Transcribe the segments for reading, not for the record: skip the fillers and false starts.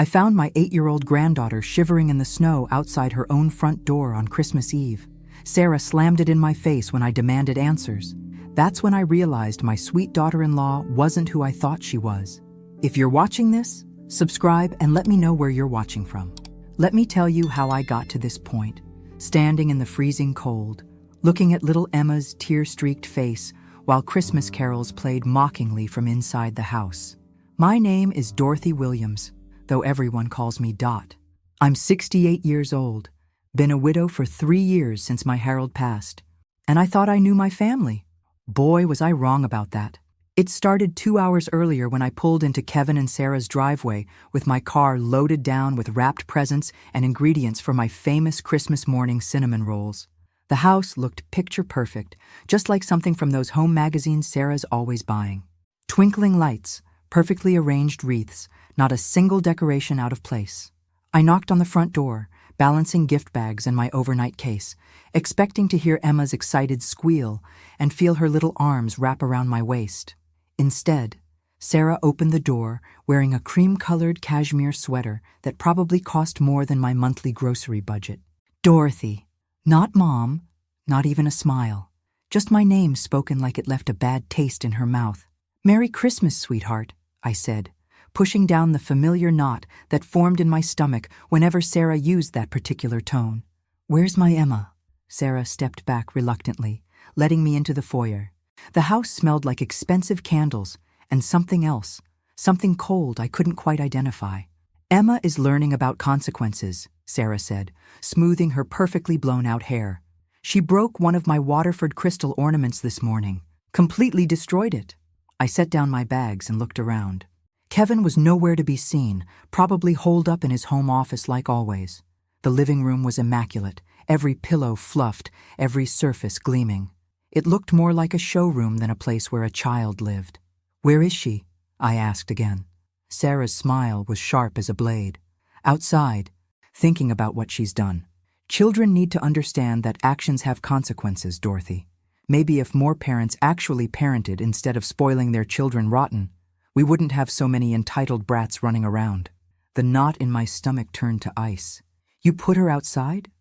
I found my 8-year-old granddaughter shivering in the snow outside her own front door on Christmas Eve. Sarah slammed it in my face when I demanded answers. That's when I realized my sweet daughter-in-law wasn't who I thought she was. If you're watching this, subscribe and let me know where you're watching from. Let me tell you how I got to this point. Standing in the freezing cold, looking at little Emma's tear-streaked face while Christmas carols played mockingly from inside the house. My name is Dorothy Williams, though everyone calls me Dot. I'm 68 years old, been a widow for 3 years since my Harold passed, and I thought I knew my family. Boy, was I wrong about that. It started 2 hours earlier when I pulled into Kevin and Sarah's driveway with my car loaded down with wrapped presents and ingredients for my famous Christmas morning cinnamon rolls. The house looked picture perfect, just like something from those home magazines Sarah's always buying. Twinkling lights, perfectly arranged wreaths, not a single decoration out of place. I knocked on the front door, balancing gift bags and my overnight case, expecting to hear Emma's excited squeal and feel her little arms wrap around my waist. Instead, Sarah opened the door wearing a cream-colored cashmere sweater that probably cost more than my monthly grocery budget. Dorothy. Not Mom, not even a smile. Just my name spoken like it left a bad taste in her mouth. "Merry Christmas, sweetheart," I said, pushing down the familiar knot that formed in my stomach whenever Sarah used that particular tone. "Where's my Emma?" Sarah stepped back reluctantly, letting me into the foyer. The house smelled like expensive candles and something else, something cold I couldn't quite identify. "Emma is learning about consequences," Sarah said, smoothing her perfectly blown-out hair. "She broke one of my Waterford crystal ornaments this morning, completely destroyed it." I set down my bags and looked around. Kevin was nowhere to be seen, probably holed up in his home office like always. The living room was immaculate, every pillow fluffed, every surface gleaming. It looked more like a showroom than a place where a child lived. "Where is she?" I asked again. Sarah's smile was sharp as a blade. "Outside, thinking about what she's done. Children need to understand that actions have consequences, Dorothy. Maybe if more parents actually parented instead of spoiling their children rotten, we wouldn't have so many entitled brats running around." The knot in my stomach turned to ice. "You put her outside?"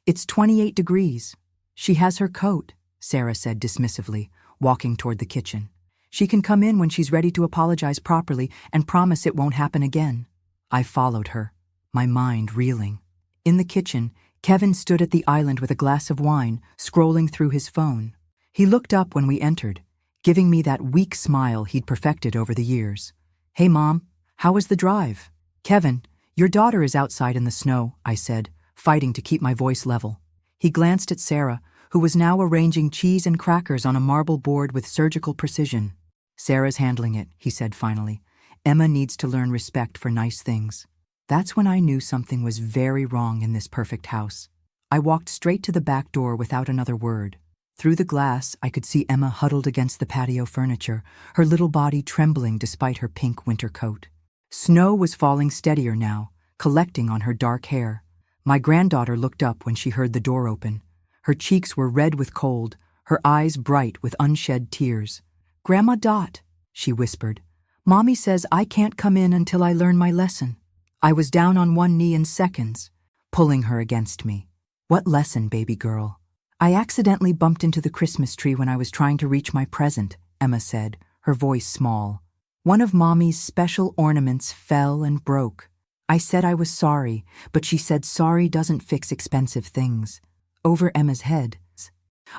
"It's 28 degrees. She has her coat," Sarah said dismissively, walking toward the kitchen. "She can come in when she's ready to apologize properly and promise it won't happen again." I followed her, my mind reeling. In the kitchen, Kevin stood at the island with a glass of wine, scrolling through his phone. He looked up when we entered, giving me that weak smile he'd perfected over the years. "Hey, Mom, how was the drive?" "Kevin, your daughter is outside in the snow," I said, fighting to keep my voice level. He glanced at Sarah, who was now arranging cheese and crackers on a marble board with surgical precision. "Sarah's handling it," he said finally. "Emma needs to learn respect for nice things." That's when I knew something was very wrong in this perfect house. I walked straight to the back door without another word. Through the glass, I could see Emma huddled against the patio furniture, her little body trembling despite her pink winter coat. Snow was falling steadier now, collecting on her dark hair. My granddaughter looked up when she heard the door open. Her cheeks were red with cold, her eyes bright with unshed tears. "Grandma Dot," she whispered, "Mommy says I can't come in until I learn my lesson." I was down on one knee in seconds, pulling her against me. "What lesson, baby girl?" "I accidentally bumped into the Christmas tree when I was trying to reach my present," Emma said, her voice small. "One of Mommy's special ornaments fell and broke. I said I was sorry, but she said sorry doesn't fix expensive things." Over Emma's head,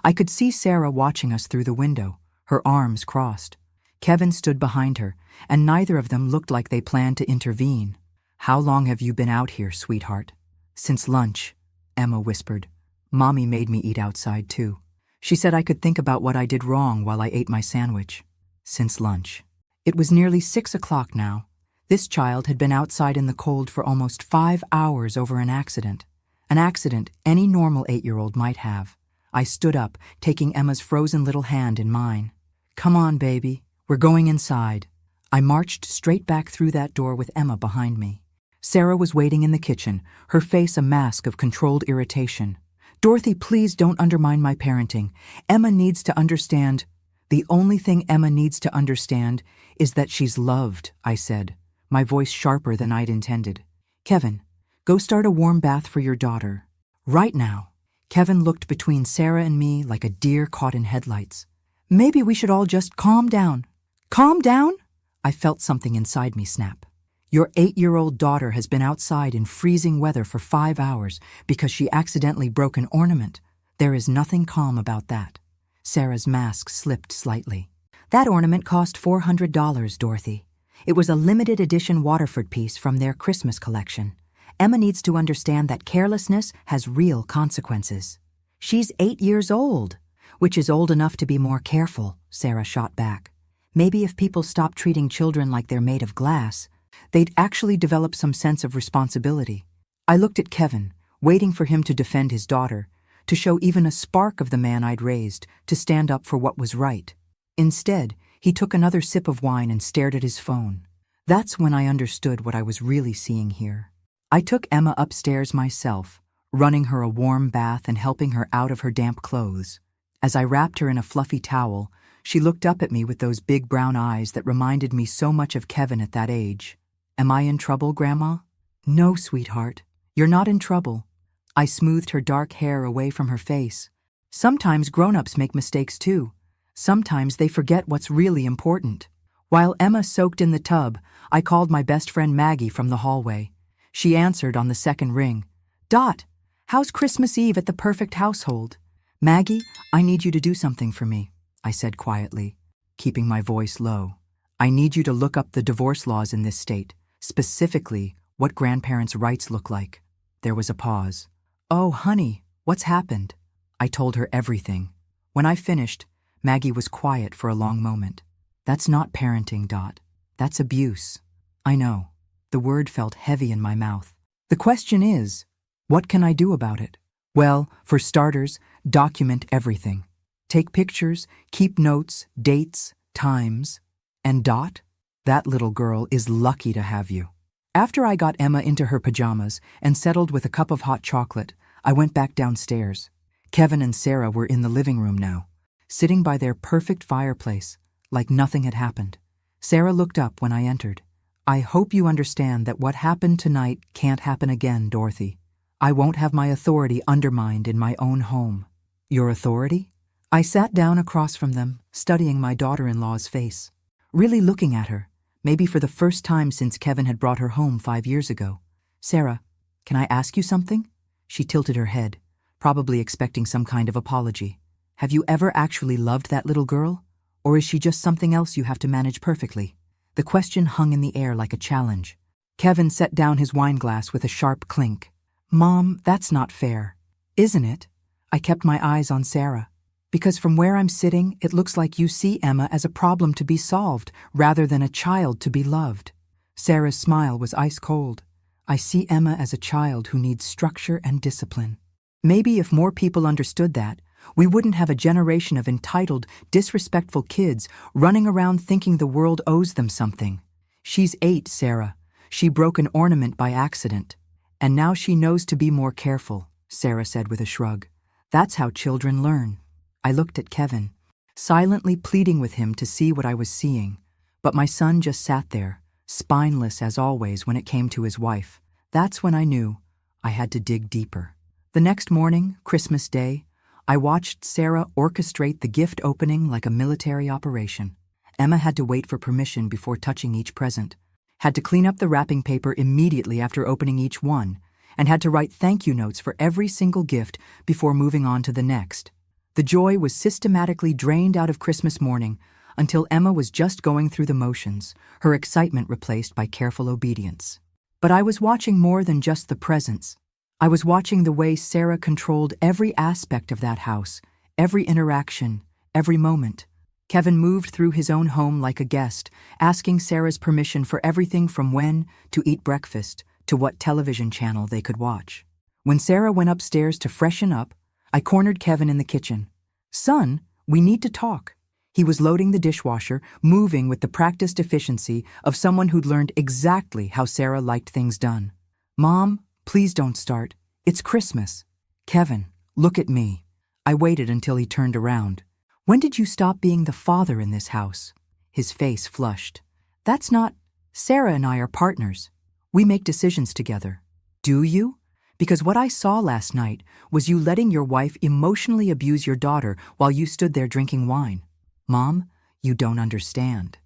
I could see Sarah watching us through the window, her arms crossed. Kevin stood behind her, and neither of them looked like they planned to intervene. "How long have you been out here, sweetheart?" "Since lunch," Emma whispered. "Mommy made me eat outside, too. She said I could think about what I did wrong while I ate my sandwich." Since lunch. It was nearly 6 o'clock now. This child had been outside in the cold for almost 5 hours over an accident. An accident any normal 8-year-old might have. I stood up, taking Emma's frozen little hand in mine. "Come on, baby. We're going inside." I marched straight back through that door with Emma behind me. Sarah was waiting in the kitchen, her face a mask of controlled irritation. "Dorothy, please don't undermine my parenting. Emma needs to understand." "The only thing Emma needs to understand is that she's loved," I said, my voice sharper than I'd intended. Kevin, go start a warm bath for your daughter. Right now. Kevin looked between Sarah and me like a deer caught in headlights. Maybe we should all just calm down. Calm down? I felt something inside me snap. Your 8-year-old daughter has been outside in freezing weather for 5 hours because she accidentally broke an ornament. There is nothing calm about that. Sarah's mask slipped slightly. That ornament cost $400, Dorothy. It was a limited edition Waterford piece from their Christmas collection. Emma needs to understand that carelessness has real consequences. She's 8 years old, which is old enough to be more careful, Sarah shot back. Maybe if people stop treating children like they're made of glass, they'd actually develop some sense of responsibility. I looked at Kevin, waiting for him to defend his daughter, to show even a spark of the man I'd raised, to stand up for what was right. Instead, he took another sip of wine and stared at his phone. That's when I understood what I was really seeing here. I took Emma upstairs myself, running her a warm bath and helping her out of her damp clothes. As I wrapped her in a fluffy towel, she looked up at me with those big brown eyes that reminded me so much of Kevin at that age. Am I in trouble, Grandma? No, sweetheart. You're not in trouble. I smoothed her dark hair away from her face. Sometimes grown-ups make mistakes too. Sometimes they forget what's really important. While Emma soaked in the tub, I called my best friend Maggie from the hallway. She answered on the second ring. Dot, how's Christmas Eve at the Perfect Household? Maggie, I need you to do something for me, I said quietly, keeping my voice low. I need you to look up the divorce laws in this state, specifically what grandparents' rights look like. There was a pause. Oh, honey, what's happened? I told her everything. When I finished, Maggie was quiet for a long moment. That's not parenting, Dot. That's abuse. I know. The word felt heavy in my mouth. The question is, what can I do about it? Well, for starters, document everything. Take pictures, keep notes, dates, times. And Dot, that little girl is lucky to have you. After I got Emma into her pajamas and settled with a cup of hot chocolate, I went back downstairs. Kevin and Sarah were in the living room now, sitting by their perfect fireplace, like nothing had happened. Sarah looked up when I entered. I hope you understand that what happened tonight can't happen again, Dorothy. I won't have my authority undermined in my own home. Your authority? I sat down across from them, studying my daughter-in-law's face, really looking at her, maybe for the first time since Kevin had brought her home 5 years ago. Sarah, can I ask you something? She tilted her head, probably expecting some kind of apology. Have you ever actually loved that little girl? Or is she just something else you have to manage perfectly? The question hung in the air like a challenge. Kevin set down his wine glass with a sharp clink. Mom, that's not fair. Isn't it? I kept my eyes on Sarah. Because from where I'm sitting, it looks like you see Emma as a problem to be solved rather than a child to be loved. Sarah's smile was ice cold. I see Emma as a child who needs structure and discipline. Maybe if more people understood that, we wouldn't have a generation of entitled, disrespectful kids running around thinking the world owes them something. She's 8, Sarah. She broke an ornament by accident. And now she knows to be more careful, Sarah said with a shrug. That's how children learn. I looked at Kevin, silently pleading with him to see what I was seeing. But my son just sat there, spineless as always when it came to his wife. That's when I knew I had to dig deeper. The next morning, Christmas Day, I watched Sarah orchestrate the gift opening like a military operation. Emma had to wait for permission before touching each present, had to clean up the wrapping paper immediately after opening each one, and had to write thank you notes for every single gift before moving on to the next. The joy was systematically drained out of Christmas morning until Emma was just going through the motions, her excitement replaced by careful obedience. But I was watching more than just the presents. I was watching the way Sarah controlled every aspect of that house, every interaction, every moment. Kevin moved through his own home like a guest, asking Sarah's permission for everything from when to eat breakfast to what television channel they could watch. When Sarah went upstairs to freshen up, I cornered Kevin in the kitchen. Son, we need to talk. He was loading the dishwasher, moving with the practiced efficiency of someone who'd learned exactly how Sarah liked things done. Mom, please don't start. It's Christmas. Kevin, look at me. I waited until he turned around. When did you stop being the father in this house? His face flushed. That's not... Sarah and I are partners. We make decisions together. Do you? Because what I saw last night was you letting your wife emotionally abuse your daughter while you stood there drinking wine. Mom, you don't understand.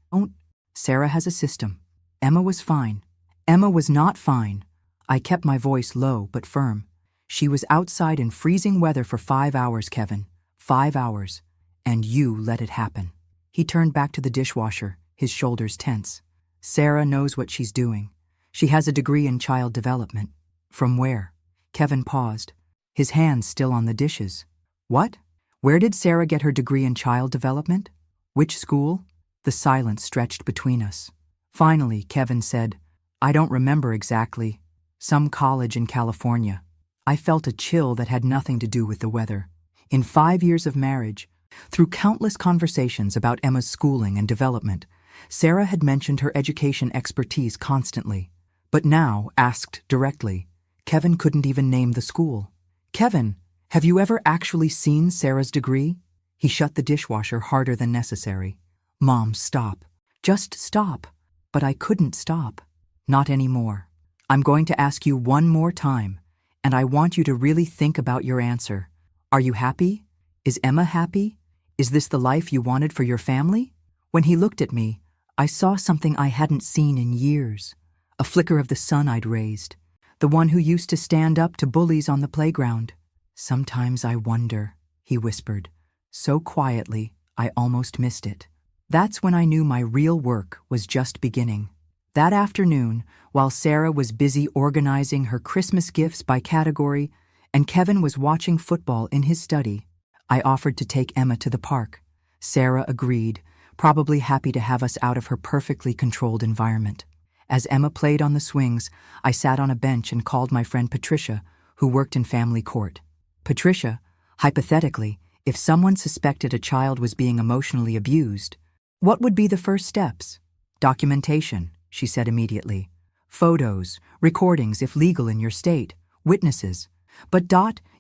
Sarah has a system. Emma was fine. Emma was not fine. I kept my voice low but firm. She was outside in freezing weather for 5 hours, Kevin. 5 hours. And you let it happen. He turned back to the dishwasher, his shoulders tense. Sarah knows what she's doing. She has a degree in child development. From where? Kevin paused, his hands still on the dishes. What? Where did Sarah get her degree in child development? Which school? The silence stretched between us. Finally, Kevin said, I don't remember exactly. Some college in California. I felt a chill that had nothing to do with the weather. In 5 years of marriage, through countless conversations about Emma's schooling and development, Sarah had mentioned her education expertise constantly. But now, asked directly, Kevin couldn't even name the school. Kevin, have you ever actually seen Sarah's degree? He shut the dishwasher harder than necessary. Mom, stop. Just stop. But I couldn't stop. Not anymore. I'm going to ask you one more time, and I want you to really think about your answer. Are you happy? Is Emma happy? Is this the life you wanted for your family? When he looked at me, I saw something I hadn't seen in years. A flicker of the son I'd raised. The one who used to stand up to bullies on the playground. Sometimes I wonder, he whispered, so quietly I almost missed it. That's when I knew my real work was just beginning. That afternoon, while Sarah was busy organizing her Christmas gifts by category and Kevin was watching football in his study, I offered to take Emma to the park. Sarah agreed, probably happy to have us out of her perfectly controlled environment. As Emma played on the swings, I sat on a bench and called my friend Patricia, who worked in family court. Patricia, hypothetically, if someone suspected a child was being emotionally abused, what would be the first steps? Documentation, she said immediately. Photos, recordings if legal in your state, witnesses. But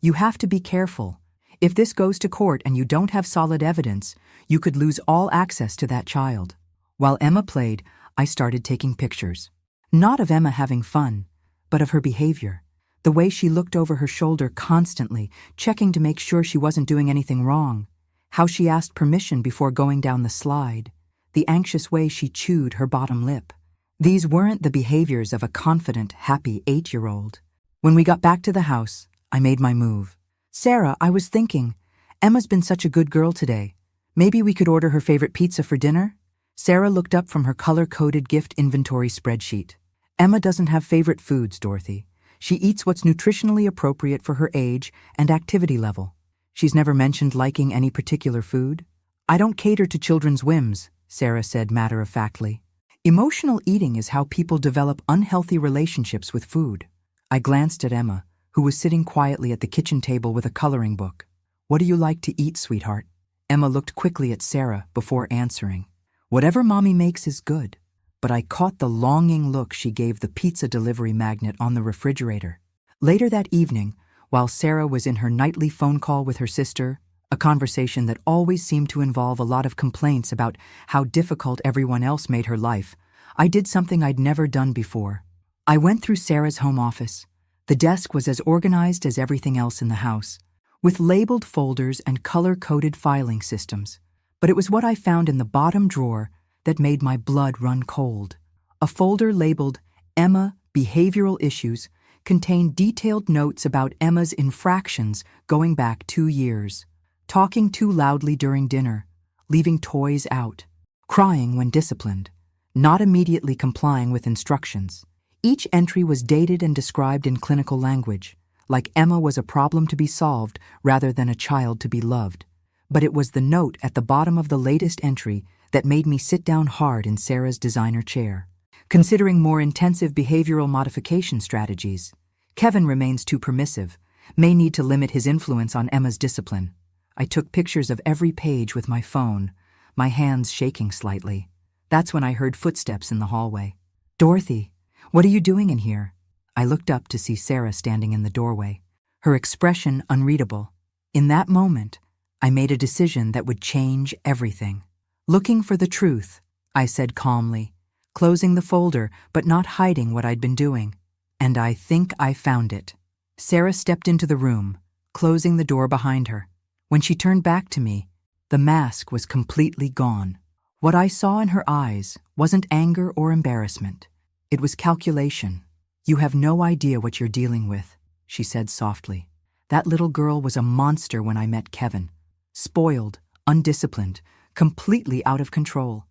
you have to be careful. If this goes to court and you don't have solid evidence, you could lose all access to that child. While Emma played, I started taking pictures. Not of Emma having fun, but of her behavior. The way she looked over her shoulder constantly, checking to make sure she wasn't doing anything wrong. How she asked permission before going down the slide. The anxious way she chewed her bottom lip. These weren't the behaviors of a confident, happy 8-year-old. When we got back to the house, I made my move. Sarah, I was thinking, Emma's been such a good girl today. Maybe we could order her favorite pizza for dinner? Sarah looked up from her color-coded gift inventory spreadsheet. Emma doesn't have favorite foods, Dorothy. She eats what's nutritionally appropriate for her age and activity level. She's never mentioned liking any particular food. I don't cater to children's whims, Sarah said matter-of-factly. Emotional eating is how people develop unhealthy relationships with food. I glanced at Emma, who was sitting quietly at the kitchen table with a coloring book. What do you like to eat, sweetheart? Emma looked quickly at Sarah before answering. Whatever Mommy makes is good. But I caught the longing look she gave the pizza delivery magnet on the refrigerator. Later that evening, while Sarah was in her nightly phone call with her sister, a conversation that always seemed to involve a lot of complaints about how difficult everyone else made her life, I did something I'd never done before. I went through Sarah's home office. The desk was as organized as everything else in the house, with labeled folders and color-coded filing systems. But it was what I found in the bottom drawer that made my blood run cold. A folder labeled Emma Behavioral Issues contained detailed notes about Emma's infractions going back 2 years. Talking too loudly during dinner, leaving toys out, crying when disciplined, not immediately complying with instructions. Each entry was dated and described in clinical language, like Emma was a problem to be solved rather than a child to be loved. But it was the note at the bottom of the latest entry that made me sit down hard in Sarah's designer chair. Considering more intensive behavioral modification strategies, Kevin remains too permissive, may need to limit his influence on Emma's discipline. I took pictures of every page with my phone, my hands shaking slightly. That's when I heard footsteps in the hallway. Dorothy, what are you doing in here? I looked up to see Sarah standing in the doorway, her expression unreadable. In that moment, I made a decision that would change everything. Looking for the truth, I said calmly, closing the folder but not hiding what I'd been doing. And I think I found it. Sarah stepped into the room, closing the door behind her. When she turned back to me, the mask was completely gone. What I saw in her eyes wasn't anger or embarrassment. It was calculation. "You have no idea what you're dealing with," she said softly. "That little girl was a monster when I met Kevin. Spoiled, undisciplined, completely out of control.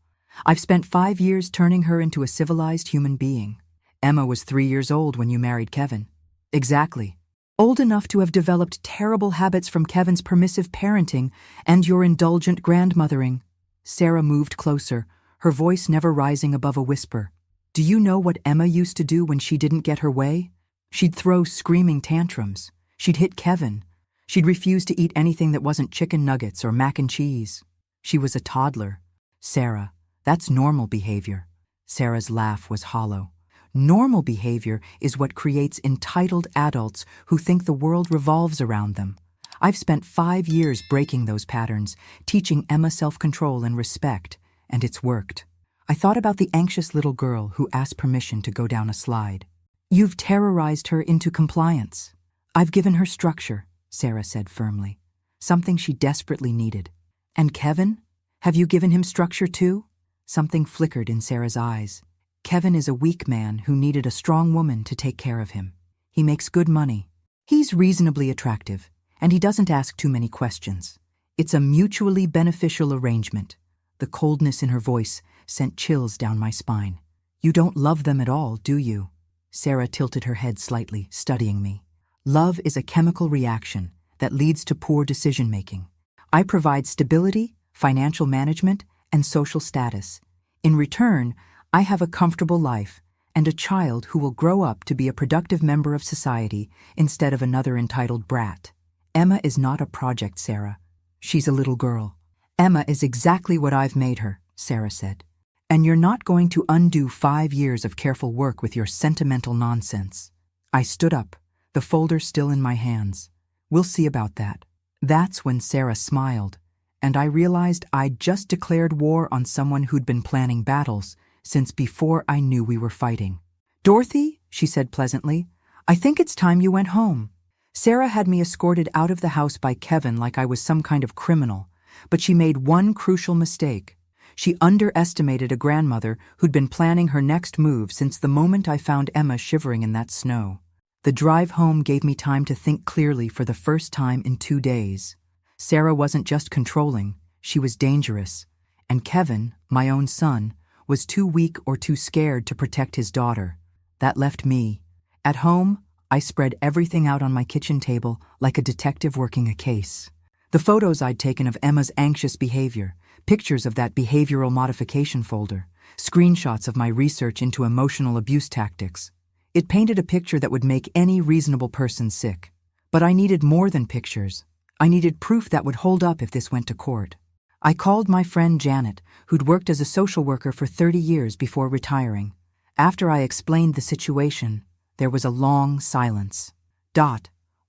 I've spent 5 years turning her into a civilized human being. Emma was 3 years old when you married Kevin." "Exactly. Old enough to have developed terrible habits from Kevin's permissive parenting and your indulgent grandmothering." Sarah moved closer, her voice never rising above a whisper. "Do you know what Emma used to do when she didn't get her way? She'd throw screaming tantrums. She'd hit Kevin. She'd refuse to eat anything that wasn't chicken nuggets or mac and cheese. She was a toddler. Sarah, that's normal behavior." Sarah's laugh was hollow. "Normal behavior is what creates entitled adults who think the world revolves around them. I've spent 5 years breaking those patterns, teaching Emma self-control and respect, and it's worked." I thought about the anxious little girl who asked permission to go down a slide. "You've terrorized her into compliance." "I've given her structure," Sarah said firmly, "something she desperately needed." "And Kevin? Have you given him structure too?" Something flickered in Sarah's eyes. "Kevin is a weak man who needed a strong woman to take care of him. He makes good money. He's reasonably attractive, and he doesn't ask too many questions. It's a mutually beneficial arrangement." The coldness in her voice sent chills down my spine. "You don't love them at all, do you?" Sarah tilted her head slightly, studying me. "Love is a chemical reaction that leads to poor decision-making. I provide stability, financial management, and social status. In return, I have a comfortable life and a child who will grow up to be a productive member of society instead of another entitled brat. Emma is not a project, Sarah. She's a little girl." "Emma is exactly what I've made her," Sarah said. "And you're not going to undo 5 years of careful work with your sentimental nonsense." I stood up, the folder still in my hands. "We'll see about that." That's when Sarah smiled, and I realized I'd just declared war on someone who'd been planning battles since before I knew we were fighting. "Dorothy," she said pleasantly, "I think it's time you went home." Sarah had me escorted out of the house by Kevin like I was some kind of criminal, but she made one crucial mistake. She underestimated a grandmother who'd been planning her next move since the moment I found Emma shivering in that snow. The drive home gave me time to think clearly for the first time in 2 days. Sarah wasn't just controlling, she was dangerous. And Kevin, my own son, was too weak or too scared to protect his daughter. That left me. At home, I spread everything out on my kitchen table like a detective working a case. The photos I'd taken of Emma's anxious behavior, pictures of that behavioral modification folder, screenshots of my research into emotional abuse tactics. It painted a picture that would make any reasonable person sick. But I needed more than pictures. I needed proof that would hold up if this went to court. I called my friend Janet, who'd worked as a social worker for 30 years before retiring. After I explained the situation, there was a long silence.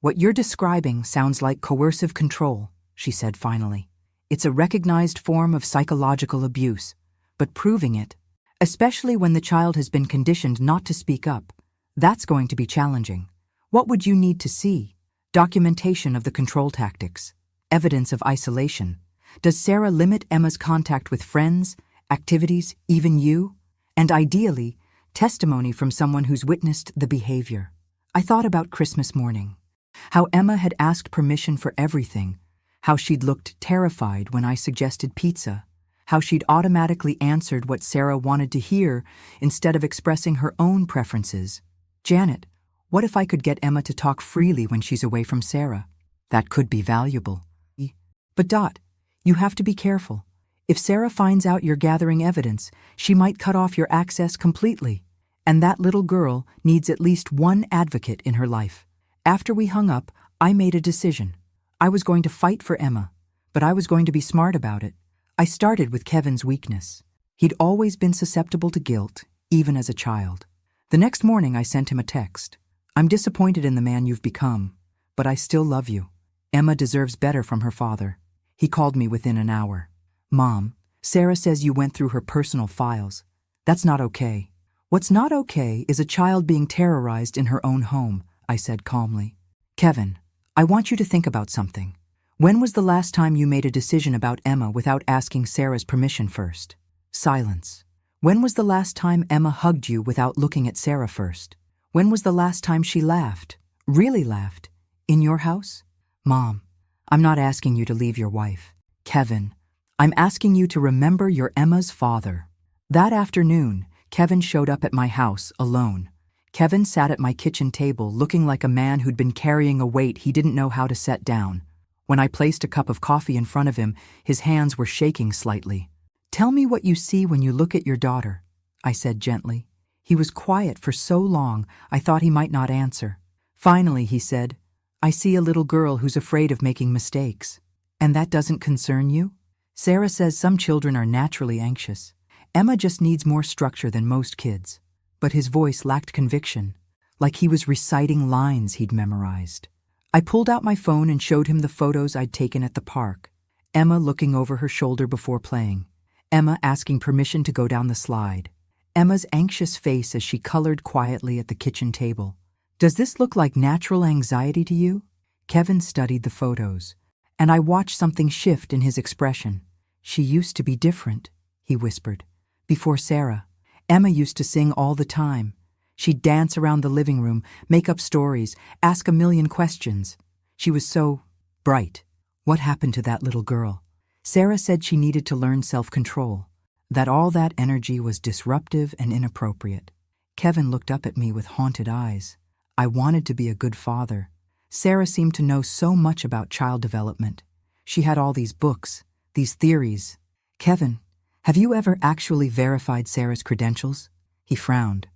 "What you're describing sounds like coercive control," she said finally. "It's a recognized form of psychological abuse, but proving it, especially when the child has been conditioned not to speak up, that's going to be challenging. What would you need to see? Documentation of the control tactics, evidence of isolation. Does Sarah limit Emma's contact with friends, activities, even you? And ideally, testimony from someone who's witnessed the behavior." I thought about Christmas morning, how Emma had asked permission for everything, how she'd looked terrified when I suggested pizza, how she'd automatically answered what Sarah wanted to hear instead of expressing her own preferences. "Janet, what if I could get Emma to talk freely when she's away from Sarah? That could be valuable." "But you have to be careful. If Sarah finds out you're gathering evidence, she might cut off your access completely. And that little girl needs at least one advocate in her life." After we hung up, I made a decision. I was going to fight for Emma, but I was going to be smart about it. I started with Kevin's weakness. He'd always been susceptible to guilt, even as a child. The next morning I sent him a text. "I'm disappointed in the man you've become, but I still love you. Emma deserves better from her father." He called me within an hour. "Mom, Sarah says you went through her personal files. That's not okay. What's not okay is a child being terrorized in her own home, I said calmly. Kevin, I want you to think about something. When was the last time you made a decision about Emma without asking Sarah's permission first? Silence. When was the last time Emma hugged you without looking at Sarah first? When was the last time she laughed, really laughed, in your house? Mom, I'm not asking you to leave your wife. Kevin, I'm asking you to remember you're Emma's father. That afternoon, Kevin showed up at my house alone. Kevin sat at my kitchen table looking like a man who'd been carrying a weight he didn't know how to set down. When I placed a cup of coffee in front of him, his hands were shaking slightly. Tell me what you see when you look at your daughter, I said gently. He was quiet for so long, I thought he might not answer. Finally, he said, I see a little girl who's afraid of making mistakes. And that doesn't concern you? Sarah says some children are naturally anxious. Emma just needs more structure than most kids. But his voice lacked conviction, like he was reciting lines he'd memorized. I pulled out my phone and showed him the photos I'd taken at the park. Emma looking over her shoulder before playing. Emma asking permission to go down the slide. Emma's anxious face as she colored quietly at the kitchen table. Does this look like natural anxiety to you? Kevin studied the photos, and I watched something shift in his expression. She used to be different, he whispered. Before Sarah, Emma used to sing all the time. She'd dance around the living room, make up stories, ask a million questions. She was so bright. What happened to that little girl? Sarah said she needed to learn self-control, that all that energy was disruptive and inappropriate. Kevin looked up at me with haunted eyes. I wanted to be a good father. Sarah seemed to know so much about child development. She had all these books, these theories. Kevin, have you ever actually verified Sarah's credentials? He frowned.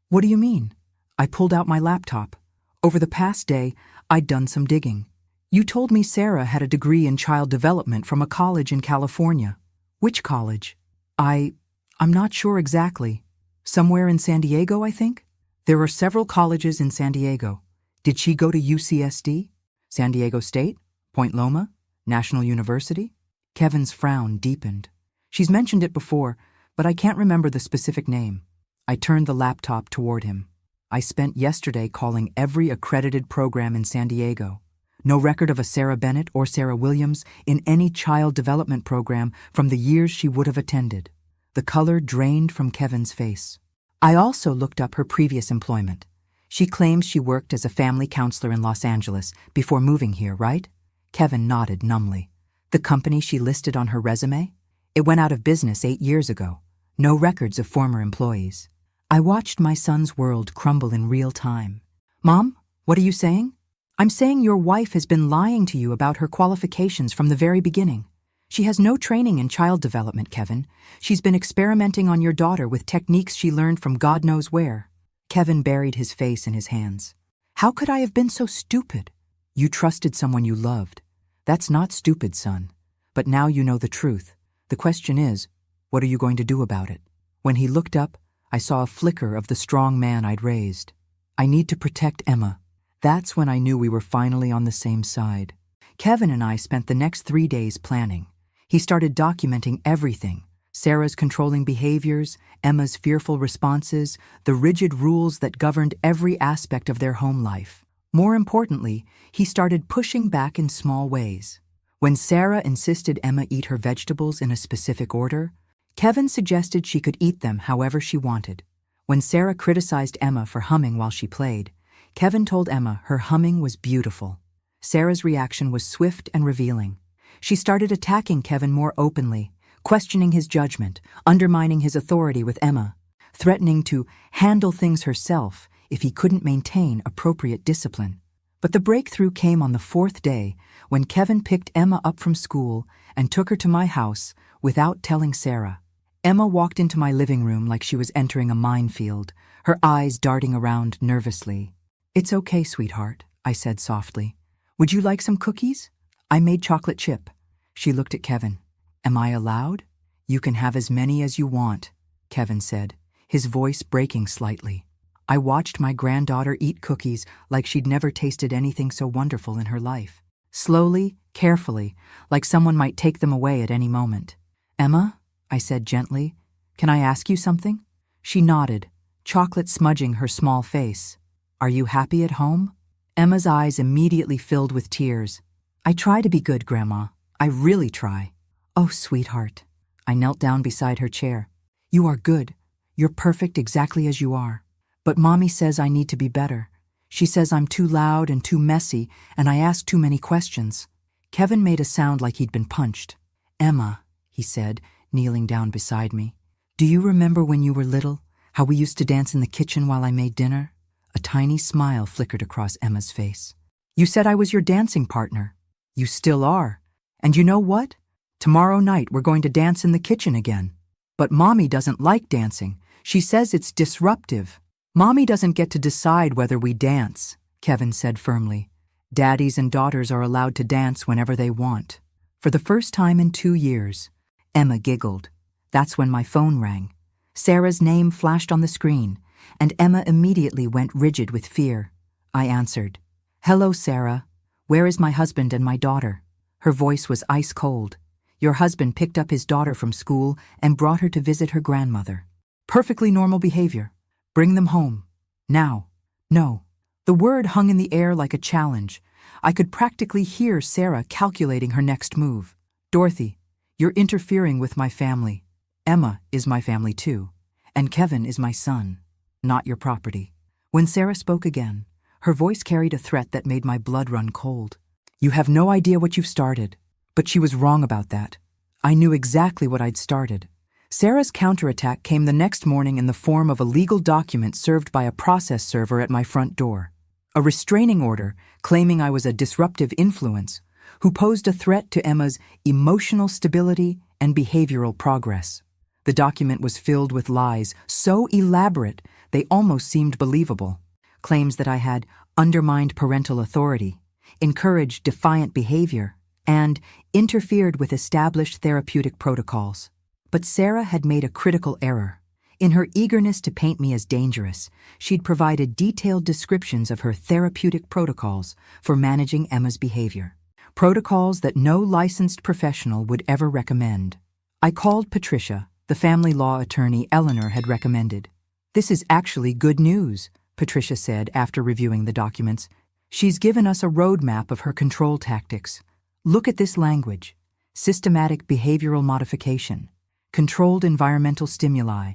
What do you mean? I pulled out my laptop. Over the past day, I'd done some digging. You told me Sarah had a degree in child development from a college in California. Which college? I'm not sure exactly. Somewhere in San Diego, I think? There are several colleges in San Diego. Did she go to UCSD? San Diego State? Point Loma? National University? Kevin's frown deepened. She's mentioned it before, but I can't remember the specific name. I turned the laptop toward him. I spent yesterday calling every accredited program in San Diego. No record of a Sarah Bennett or Sarah Williams in any child development program from the years she would have attended. The color drained from Kevin's face. I also looked up her previous employment. She claims she worked as a family counselor in Los Angeles before moving here, right? Kevin nodded numbly. The company she listed on her resume? It went out of business 8 years ago. No records of former employees. I watched my son's world crumble in real time. Mom, what are you saying? I'm saying your wife has been lying to you about her qualifications from the very beginning. She has no training in child development, Kevin. She's been experimenting on your daughter with techniques she learned from God knows where. Kevin buried his face in his hands. How could I have been so stupid? You trusted someone you loved. That's not stupid, son. But now you know the truth. The question is, what are you going to do about it? When he looked up, I saw a flicker of the strong man I'd raised. I need to protect Emma. That's when I knew we were finally on the same side. Kevin and I spent the next 3 days planning. He started documenting everything. Sarah's controlling behaviors, Emma's fearful responses, the rigid rules that governed every aspect of their home life. More importantly, he started pushing back in small ways. When Sarah insisted Emma eat her vegetables in a specific order, Kevin suggested she could eat them however she wanted. When Sarah criticized Emma for humming while she played, Kevin told Emma her humming was beautiful. Sarah's reaction was swift and revealing. She started attacking Kevin more openly, questioning his judgment, undermining his authority with Emma, threatening to handle things herself if he couldn't maintain appropriate discipline. But the breakthrough came on the 4th day when Kevin picked Emma up from school and took her to my house without telling Sarah. Emma walked into my living room like she was entering a minefield, her eyes darting around nervously. "It's okay, sweetheart," I said softly. "Would you like some cookies? I made chocolate chip." She looked at Kevin. "Am I allowed?" "You can have as many as you want," Kevin said, his voice breaking slightly. I watched my granddaughter eat cookies like she'd never tasted anything so wonderful in her life. Slowly, carefully, like someone might take them away at any moment. "Emma," I said gently, Can I ask you something? She nodded, chocolate smudging her small face. Are you happy at home? Emma's eyes immediately filled with tears. I try to be good, Grandma. I really try. Oh, sweetheart. I knelt down beside her chair. You are good. You're perfect exactly as you are. But Mommy says I need to be better. She says I'm too loud and too messy, and I ask too many questions. Kevin made a sound like he'd been punched. Emma, he said, kneeling down beside me. Do you remember when you were little, how we used to dance in the kitchen while I made dinner? A tiny smile flickered across Emma's face. You said I was your dancing partner. You still are. And you know what? Tomorrow night we're going to dance in the kitchen again. But Mommy doesn't like dancing. She says it's disruptive. Mommy doesn't get to decide whether we dance, Kevin said firmly. Daddies and daughters are allowed to dance whenever they want. For the first time in 2 years, Emma giggled. That's when my phone rang. Sarah's name flashed on the screen, and Emma immediately went rigid with fear. I answered. Hello, Sarah. Where is my husband and my daughter? Her voice was ice cold. Your husband picked up his daughter from school and brought her to visit her grandmother. Perfectly normal behavior. Bring them home. Now. No. The word hung in the air like a challenge. I could practically hear Sarah calculating her next move. Dorothy, you're interfering with my family. Emma is my family too. And Kevin is my son, not your property. When Sarah spoke again, her voice carried a threat that made my blood run cold. You have no idea what you've started. But she was wrong about that. I knew exactly what I'd started. Sarah's counterattack came the next morning in the form of a legal document served by a process server at my front door. A restraining order claiming I was a disruptive influence who posed a threat to Emma's emotional stability and behavioral progress. The document was filled with lies so elaborate they almost seemed believable. Claims that I had undermined parental authority, encouraged defiant behavior, and interfered with established therapeutic protocols. But Sarah had made a critical error. In her eagerness to paint me as dangerous, she'd provided detailed descriptions of her therapeutic protocols for managing Emma's behavior. Protocols that no licensed professional would ever recommend. I called Patricia, the family law attorney Eleanor had recommended. This is actually good news, Patricia said after reviewing the documents. She's given us a roadmap of her control tactics. Look at this language. Systematic behavioral modification. Controlled environmental stimuli.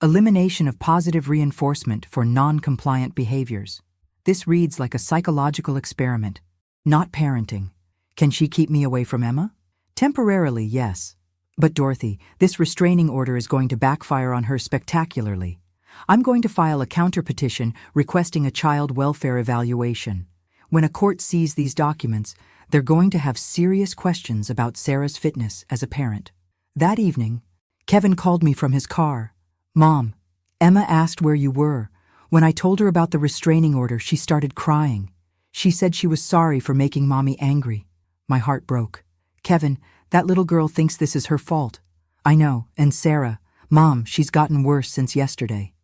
Elimination of positive reinforcement for non-compliant behaviors. This reads like a psychological experiment, not parenting. Can she keep me away from Emma? Temporarily, yes. But Dorothy, this restraining order is going to backfire on her spectacularly. I'm going to file a counterpetition requesting a child welfare evaluation. When a court sees these documents, they're going to have serious questions about Sarah's fitness as a parent. That evening, Kevin called me from his car. Mom, Emma asked where you were. When I told her about the restraining order, she started crying. She said she was sorry for making Mommy angry. My heart broke. Kevin, that little girl thinks this is her fault. I know, and Sarah, Mom, she's gotten worse since yesterday.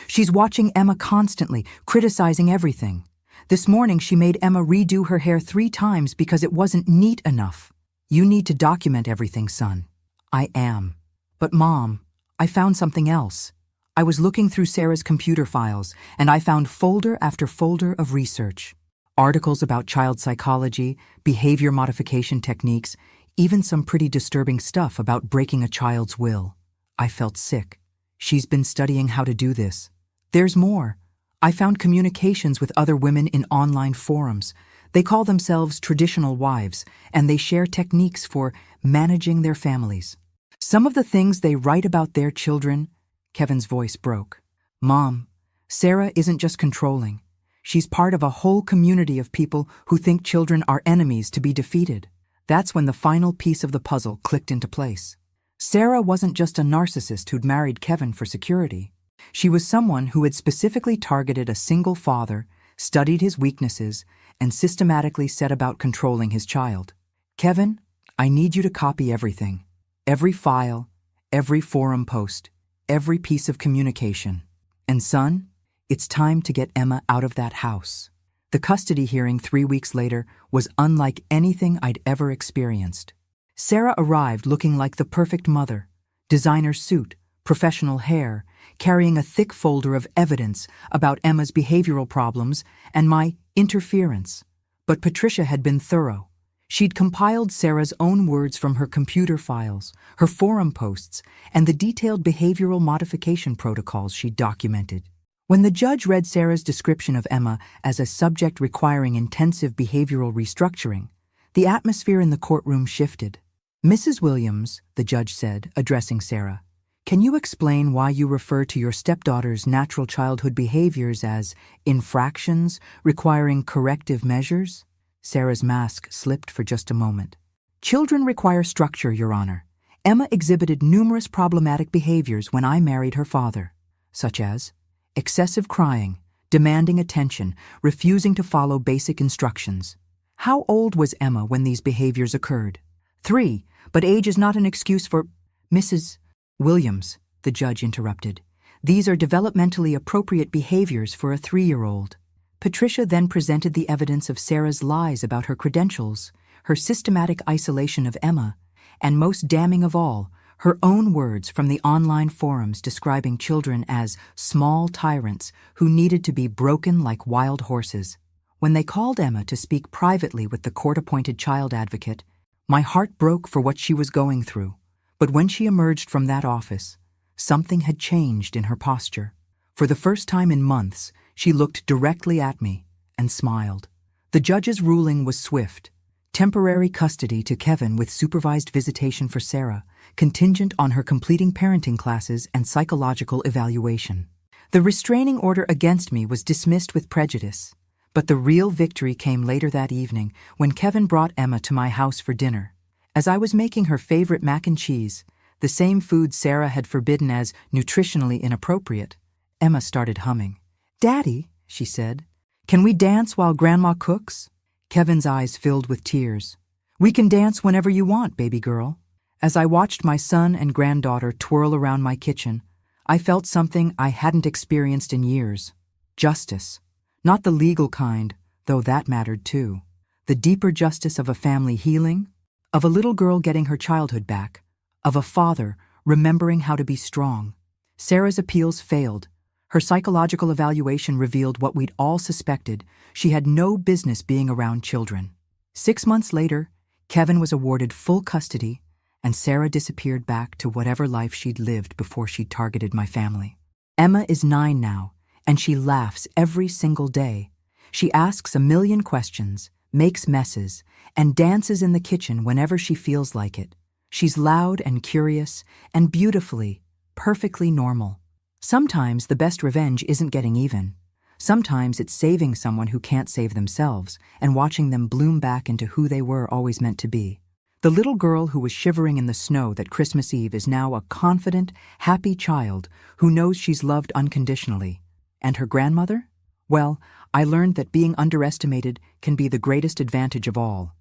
She's watching Emma constantly, criticizing everything. This morning she made Emma redo her hair 3 times because it wasn't neat enough. You need to document everything, son. I am. But Mom, I found something else. I was looking through Sarah's computer files, and I found folder after folder of research. Articles about child psychology, behavior modification techniques, even some pretty disturbing stuff about breaking a child's will. I felt sick. She's been studying how to do this. There's more. I found communications with other women in online forums. They call themselves traditional wives, and they share techniques for managing their families. Some of the things they write about their children, Kevin's voice broke. Mom, Sarah isn't just controlling. She's part of a whole community of people who think children are enemies to be defeated. That's when the final piece of the puzzle clicked into place. Sarah wasn't just a narcissist who'd married Kevin for security. She was someone who had specifically targeted a single father, studied his weaknesses, and systematically set about controlling his child. Kevin, I need you to copy everything. Every file, every forum post, every piece of communication. And son, it's time to get Emma out of that house. The custody hearing 3 weeks later was unlike anything I'd ever experienced. Sarah arrived looking like the perfect mother, designer suit, professional hair, carrying a thick folder of evidence about Emma's behavioral problems and my interference. But Patricia had been thorough. She'd compiled Sarah's own words from her computer files, her forum posts, and the detailed behavioral modification protocols she'd documented. When the judge read Sarah's description of Emma as a subject requiring intensive behavioral restructuring, the atmosphere in the courtroom shifted. "Mrs. Williams," the judge said, addressing Sarah, "can you explain why you refer to your stepdaughter's natural childhood behaviors as infractions requiring corrective measures?" Sarah's mask slipped for just a moment. "Children require structure, Your Honor. Emma exhibited numerous problematic behaviors when I married her father, such as excessive crying, demanding attention, refusing to follow basic instructions." How old was Emma when these behaviors occurred? 3, but age is not an excuse for— "Mrs. Williams," the judge interrupted, "these are developmentally appropriate behaviors for a 3-year-old. Patricia then presented the evidence of Sarah's lies about her credentials, her systematic isolation of Emma, and most damning of all, her own words from the online forums describing children as small tyrants who needed to be broken like wild horses. When they called Emma to speak privately with the court-appointed child advocate, my heart broke for what she was going through. But when she emerged from that office, something had changed in her posture. For the first time in months, she looked directly at me and smiled. The judge's ruling was swift. Temporary custody to Kevin with supervised visitation for Sarah, contingent on her completing parenting classes and psychological evaluation. The restraining order against me was dismissed with prejudice. But the real victory came later that evening when Kevin brought Emma to my house for dinner. As I was making her favorite mac and cheese, the same food Sarah had forbidden as nutritionally inappropriate, Emma started humming. "Daddy," she said, "can we dance while Grandma cooks?" Kevin's eyes filled with tears. "We can dance whenever you want, baby girl." As I watched my son and granddaughter twirl around my kitchen, I felt something I hadn't experienced in years. Justice. Not the legal kind, though that mattered too. The deeper justice of a family healing, of a little girl getting her childhood back, of a father remembering how to be strong. Sarah's appeals failed. Her psychological evaluation revealed what we'd all suspected: she had no business being around children. 6 months later, Kevin was awarded full custody, and Sarah disappeared back to whatever life she'd lived before she targeted my family. Emma is 9 now, and she laughs every single day. She asks a million questions, makes messes, and dances in the kitchen whenever she feels like it. She's loud and curious and beautifully, perfectly normal. Sometimes the best revenge isn't getting even. Sometimes it's saving someone who can't save themselves and watching them bloom back into who they were always meant to be. The little girl who was shivering in the snow that Christmas Eve is now a confident, happy child who knows she's loved unconditionally. And her grandmother? Well, I learned that being underestimated can be the greatest advantage of all.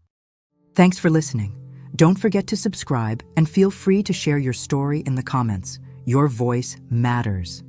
Thanks for listening. Don't forget to subscribe and feel free to share your story in the comments. Your voice matters.